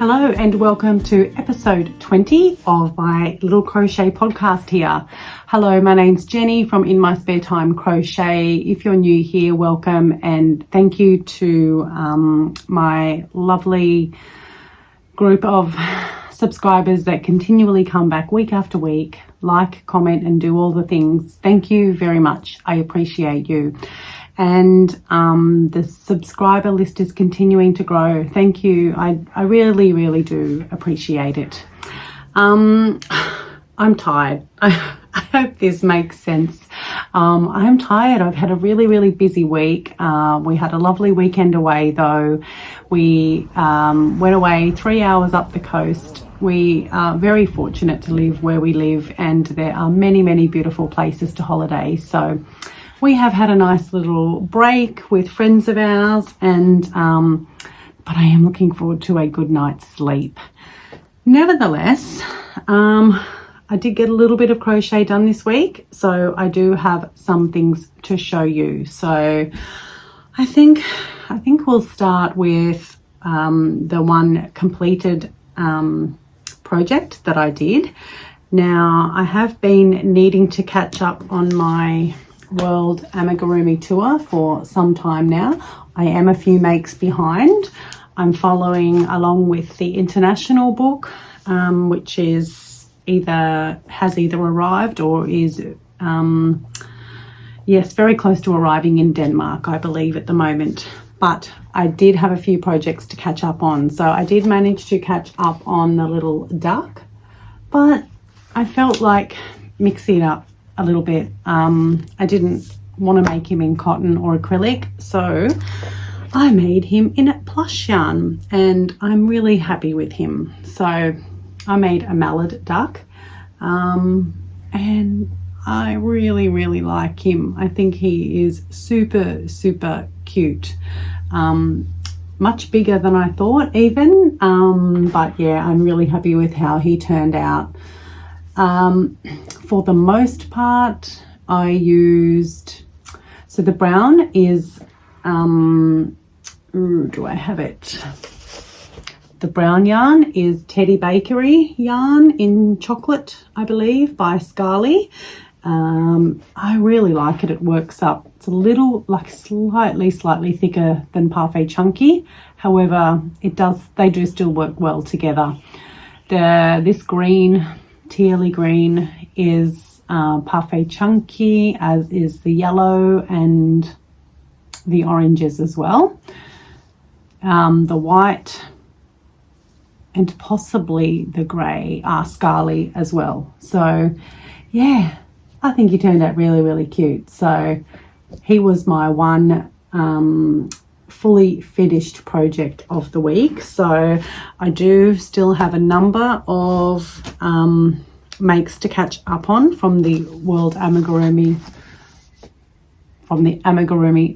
Hello and welcome to episode 20 of my little crochet podcast here. Hello, my name's Jenny from Inmysparetime Crochet. If you're new here, welcome, and thank you to my lovely group of subscribers that continually come back week after week, like, comment and do all the things. Thank you very much. I appreciate you. And the subscriber list is continuing to grow. Thank you. I really do appreciate it. I'm tired. I hope this makes sense. I'm tired. I've had a really busy week. We had a lovely weekend away though. We went away 3 hours up the coast. We are very fortunate to live where we live, and there are many beautiful places to holiday. So we have had a nice little break with friends of ours, and but I am looking forward to a good night's sleep. Nevertheless, I did get a little bit of crochet done this week, so I do have some things to show you. So I think we'll start with the one completed project that I did. Now, I have been needing to catch up on my World Amigurumi tour for some time now. I am a few makes behind. I'm following along with the international book, which is has either arrived or is yes, very close to arriving in Denmark, I believe, at the moment. But I did have a few projects to catch up on. So I did manage to catch up on the little duck, but I felt like mixing it up a little bit. I didn't want to make him in cotton or acrylic, so I made him in plush yarn, and I'm really happy with him. So I made a mallard duck, and I really like him. I think he is super cute. Much bigger than I thought even, but yeah, I'm really happy with how he turned out. For the most part, I used, so the brown is, do I have it? The brown yarn is Teddy Bakery yarn in chocolate, I believe, by Kylie. I really like it. It works up. It's a little, like, slightly thicker than Parfait Chunky. However, they do still work well together. This green, tealy green, is Parfait Chunky, as is the yellow and the oranges as well. The white and possibly the grey are Kylie as well. So yeah, I think he turned out really cute. So he was my one fully finished project of the week. So I do still have a number of makes to catch up on from the Amigurumi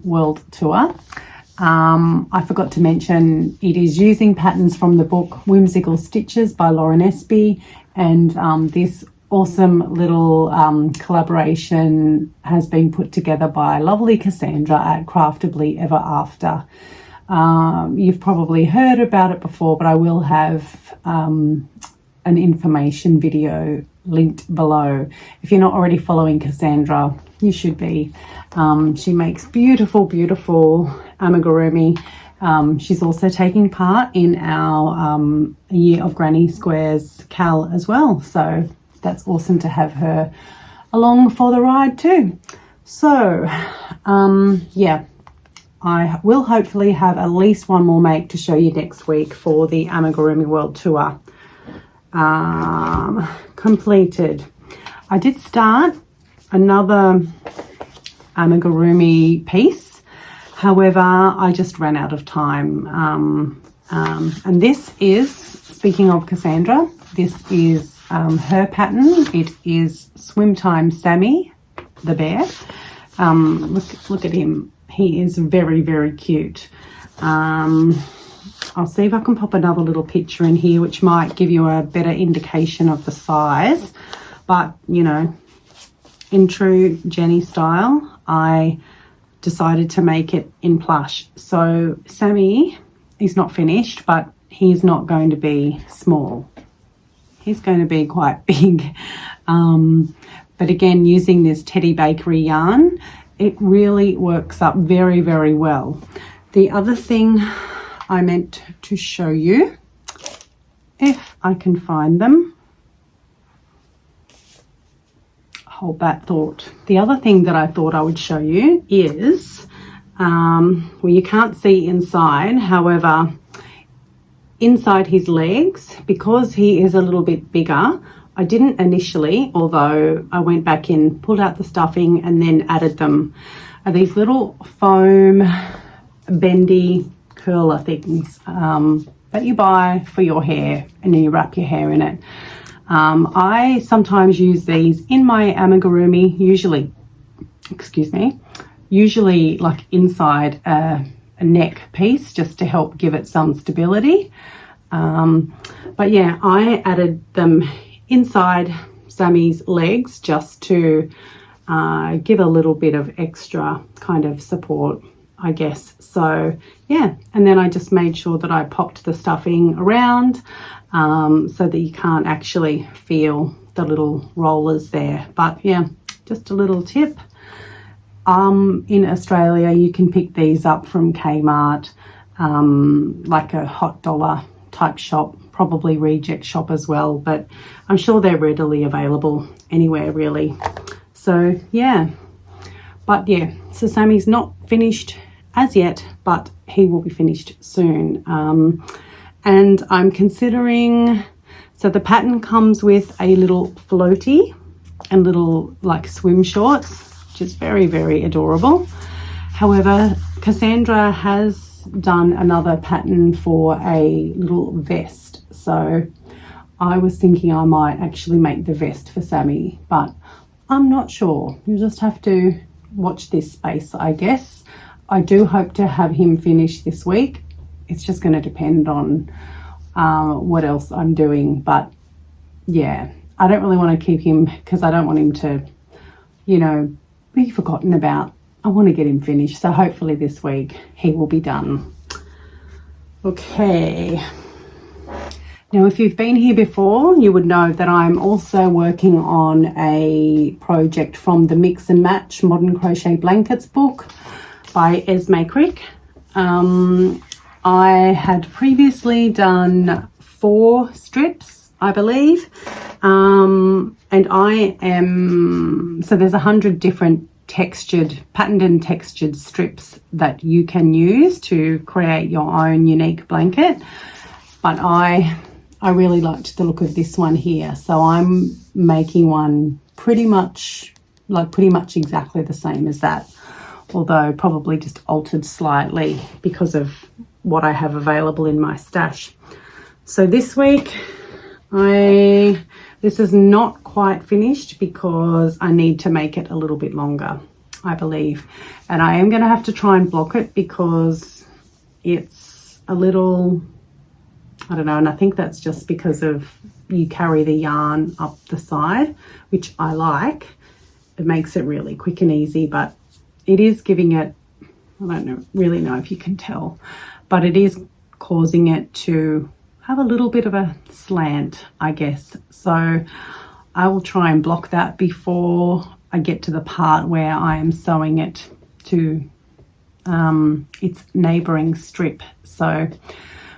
World Tour. I forgot to mention it is using patterns from the book Whimsical Stitches by Lauren Espy, and this awesome little collaboration has been put together by lovely Cassandra at Craftably Ever After. You've probably heard about it before, but I will have an information video linked below. If you're not already following Cassandra, you should be. She makes beautiful amigurumi. She's also taking part in our Year of Granny Squares Cal as well. So that's awesome to have her along for the ride too. So yeah, I will hopefully have at least one more make to show you next week for the Amigurumi World Tour completed. I did start another amigurumi piece, however I just ran out of time, and this is, speaking of Cassandra, this is her pattern. It is Swim Time Sammy the bear. Look at him. He is very cute. I'll see if I can pop another little picture in here which might give you a better indication of the size, but you know, in true Jenny style, I decided to make it in plush. So Sammy is not finished, but he's not going to be small. He's going to be quite big. But again, using this Teddy Bakery yarn, it really works up very, very well. The other thing I meant to show you, if I can find them. Hold that thought. The other thing that I thought I would show you is, well, you can't see inside, however, inside his legs, because he is a little bit bigger, I didn't initially, although I went back in, pulled out the stuffing and then added them, are these little foam bendy curler things that you buy for your hair, and then you wrap your hair in it. I sometimes use these in my amigurumi, usually like inside a neck piece, just to help give it some stability. But yeah, I added them inside Sammy's legs just to give a little bit of extra kind of support, I guess. So yeah, and then I just made sure that I popped the stuffing around so that you can't actually feel the little rollers there. But yeah, just a little tip. In Australia, you can pick these up from Kmart, like a hot dollar type shop, probably reject shop as well, but I'm sure they're readily available anywhere really. So yeah, but yeah, so Sammy's not finished as yet, but he will be finished soon. And I'm considering, so the pattern comes with a little floaty and little like swim shorts, which is very, very adorable. However, Cassandra has done another pattern for a little vest, so I was thinking I might actually make the vest for Sammy, but I'm not sure. You just have to watch this space, I guess. I do hope to have him finish this week. It's just going to depend on what else I'm doing, but yeah, I don't really want to keep him because I don't want him to, you know, be forgotten about. I want to get him finished, so hopefully this week he will be done. Okay. Now, if you've been here before, you would know that I'm also working on a project from the Mix and Match Modern Crochet Blankets book by Esme Crick. I had previously done 4 strips, I believe, and I am, so there's 100 different patterned and textured strips that you can use to create your own unique blanket. But I really liked the look of this one here, so I'm making one pretty much exactly the same as that, although probably just altered slightly because of what I have available in my stash. So this week this is not quite finished because I need to make it a little bit longer, I believe. And I am going to have to try and block it because it's a little, I don't know, and I think that's just because of you carry the yarn up the side, which I like. It makes it really quick and easy, but it is giving it, I don't really know if you can tell, but it is causing it to have a little bit of a slant, I guess. So I will try and block that before I get to the part where I am sewing it to its neighboring strip. So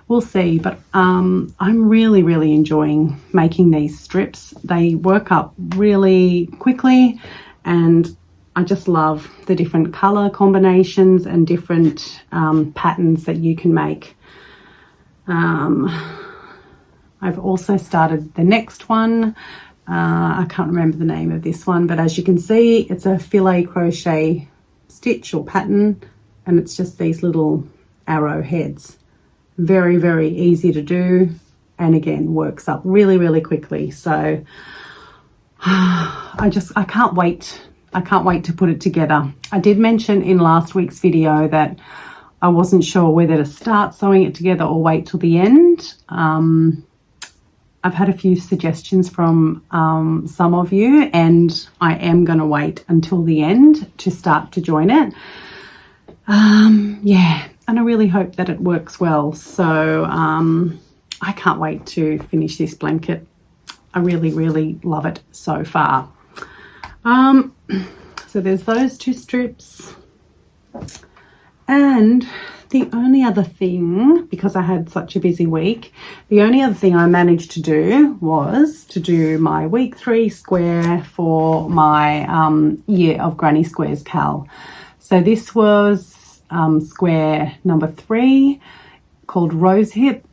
we'll see, but I'm really, really enjoying making these strips. They work up really quickly, and I just love the different color combinations and different patterns that you can make. I've also started the next one. I can't remember the name of this one, but as you can see, it's a filet crochet stitch or pattern, and it's just these little arrow heads. Very, very easy to do, and again, works up really, really quickly. So I can't wait. I can't wait to put it together. I did mention in last week's video that I wasn't sure whether to start sewing it together or wait till the end. I've had a few suggestions from some of you, and I am going to wait until the end to start to join it. Yeah, and I really hope that it works well. So I can't wait to finish this blanket. I really, really love it so far. So there's those 2 strips. And the only other thing, because I had such a busy week, the only other thing I managed to do was to do my week 3 square for my Year of Granny Squares Cal. So this was square number 3, called Rose Hip.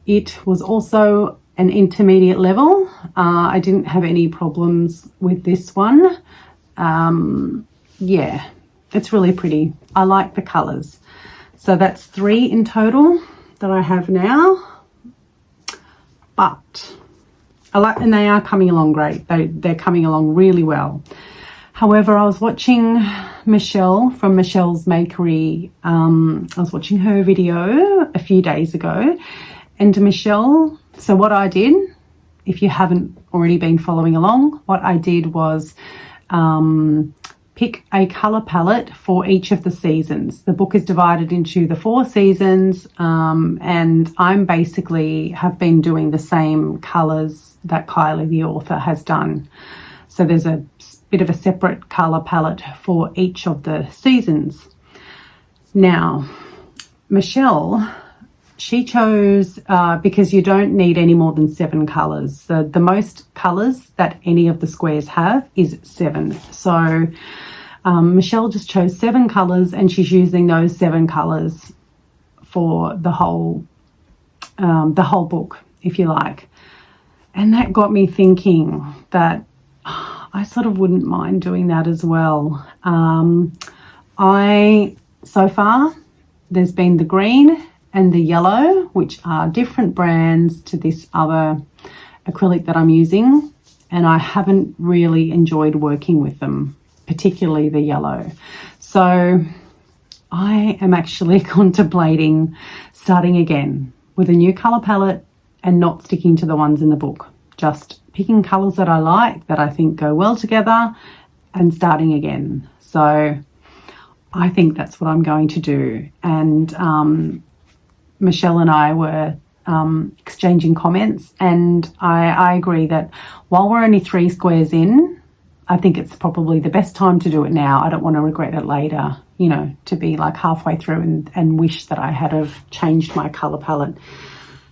It was also an intermediate level. I didn't have any problems with this one. Yeah, it's really pretty. I like the colours. So that's 3 in total that I have now. But I like, and they are coming along great. They're coming along really well. However, I was watching Michelle from Michelle's Makery. I was watching her video a few days ago, and Michelle, so what I did, if you haven't already been following along, what I did was pick a colour palette for each of the seasons. The book is divided into the 4 seasons, and I'm basically have been doing the same colours that Kylie, the author, has done. So there's a bit of a separate colour palette for each of the seasons. Now, Michelle, she chose, because you don't need any more than 7 colours. The most colours that any of the squares have is 7. So Michelle just chose 7 colours, and she's using those 7 colours for the whole book, if you like. And that got me thinking that I sort of wouldn't mind doing that as well. So far, there's been the green and the yellow, which are different brands to this other acrylic that I'm using, and I haven't really enjoyed working with them, particularly the yellow. So I am actually contemplating starting again with a new colour palette and not sticking to the ones in the book. Just picking colours that I like, that I think go well together, and starting again. So I think that's what I'm going to do. And Michelle and I were exchanging comments, and I agree that while we're only 3 squares in, I think it's probably the best time to do it now. I don't want to regret it later, you know, to be like halfway through and wish that I had have changed my colour palette.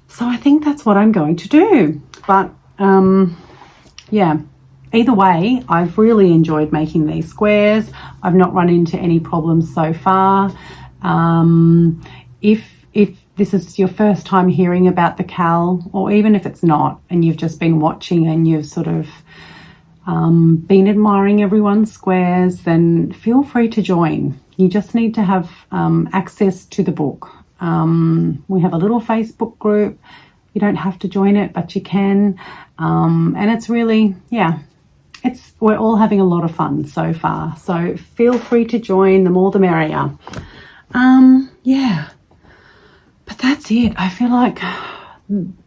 So I think that's what I'm going to do. But yeah, either way, I've really enjoyed making these squares. I've not run into any problems so far. If this is your first time hearing about the Cal, or even if it's not, and you've just been watching and you've sort of been admiring everyone's squares, then feel free to join. You just need to have access to the book. We have a little Facebook group. You don't have to join it, but you can. And it's really, yeah, we're all having a lot of fun so far. So feel free to join. The more the merrier. Yeah, but that's it. I feel like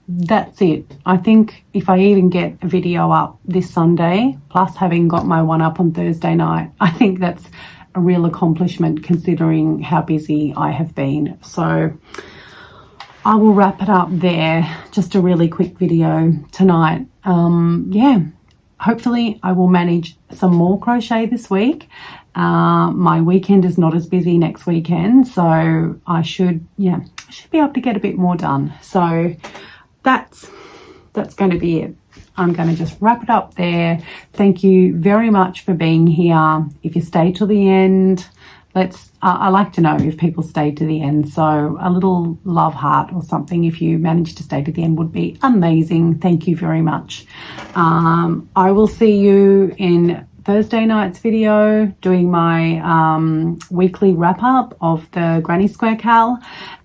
that's it. I think if I even get a video up this Sunday, plus having got my one up on Thursday night, I think that's a real accomplishment considering how busy I have been. So I will wrap it up there. Just a really quick video tonight. Yeah, hopefully I will manage some more crochet this week. My weekend is not as busy next weekend, so I should be able to get a bit more done. So that's going to be it. I'm going to just wrap it up there. Thank you very much for being here. If you stay till the end, I like to know if people stay to the end. So a little love heart or something, if you manage to stay to the end, would be amazing. Thank you very much. I will see you in Thursday night's video, doing my weekly wrap up of the Granny Square Cal.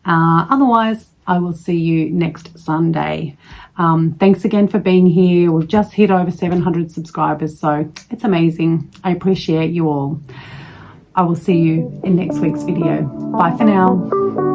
Otherwise, I will see you next Sunday. Thanks again for being here. We've just hit over 700 subscribers, so it's amazing. I appreciate you all. I will see you in next week's video. Bye for now.